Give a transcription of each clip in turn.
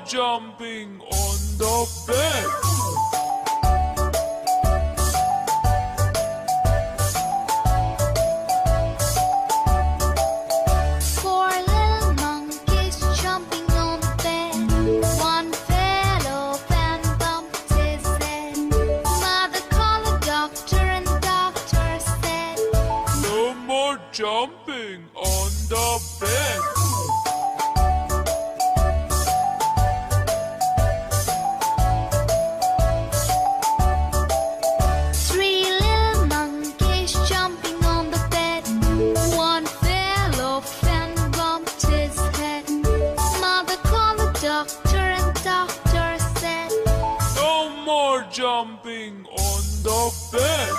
jumping on the bed. Four little monkeys jumping on the bed. One fell off and bumped his head. Mother called the doctor and the doctor said, No more jumping on the bed. Three little monkeys jumping on the bed. One fell off and bumped his head. Mother called the doctor and the doctor said, No more jumping on the bed.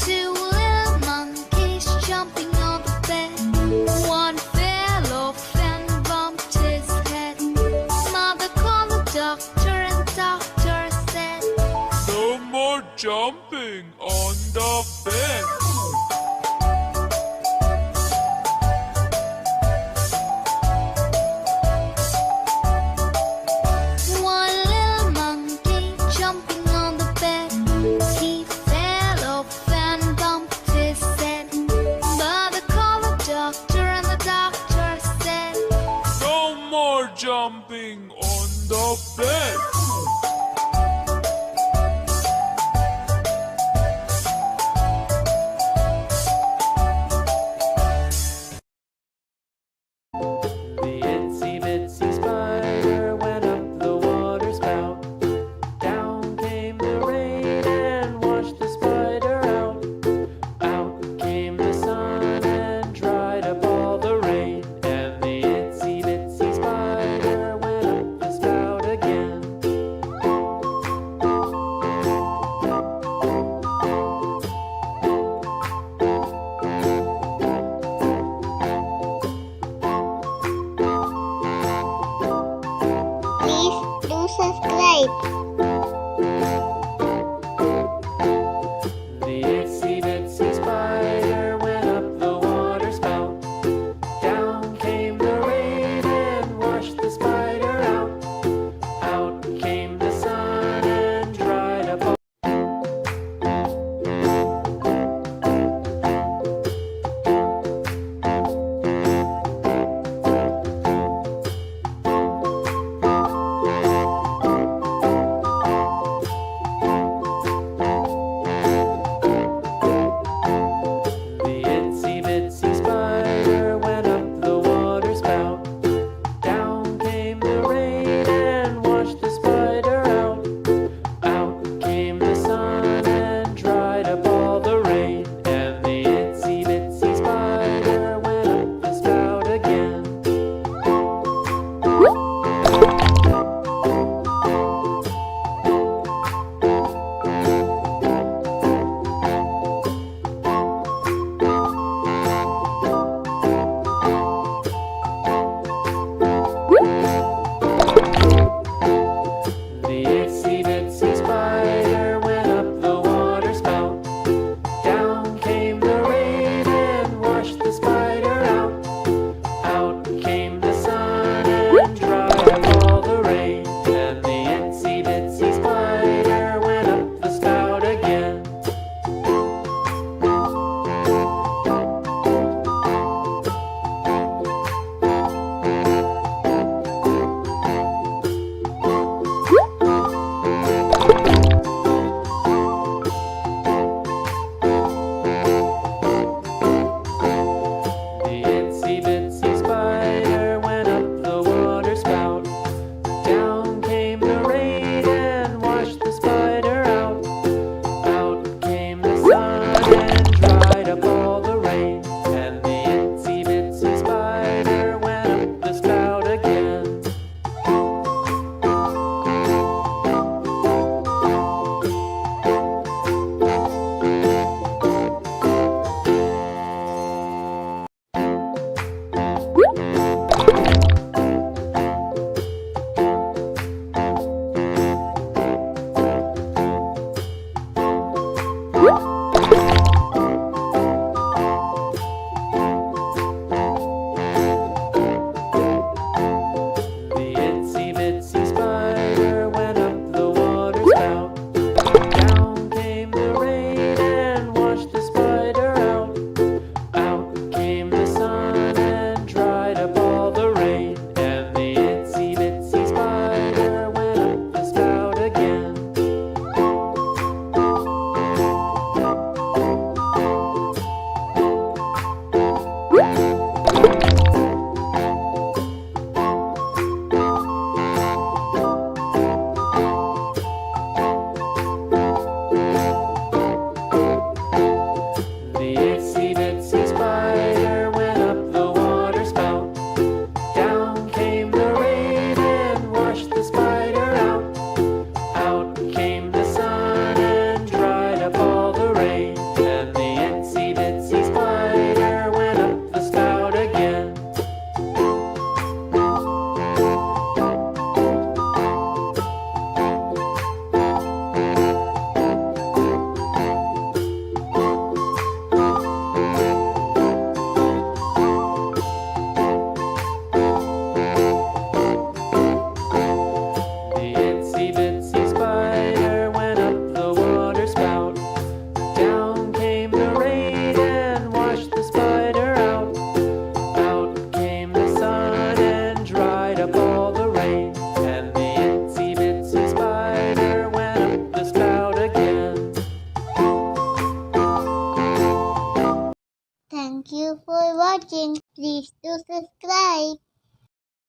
Two little monkeys jumping on the bed. One fell off and bumped his head. Mother called the doctor and the doctor said, No more jumping on the bed. One little monkey jumping on the bed. He fell off and bumped his head. Mother called the doctor and the doctor said, No more jumping on the bed. The itsy bitsy spider went up the water spout. Down came the rain and washed the spider out. Out came the sun and dried up all the rain. And the itsy bitsy spider went up the spout again. Please do subscribe. The itsy bitsy spider went up the water spout. Down came the rain and washed the spider out. Out came the sun and dried up all. The itsy bitsy spider went up the water spout. Down came the rain and washed the spider out. Out came the sun and dried up all the rain. And the itsy bitsy spider went up the spout again. The itsy bitsy spider went up the water spout. Down came the rain and washed the spider out. Out came the sun and dried up all the rain. And the itsy bitsy spider went up the spout again. The itsy bitsy spider went up the water spout. Down came the rain and washed the spider out. Out came the sun and dried up all the rain. And the itsy bitsy spider went up the spout again. Thank you for watching. Please do subscribe.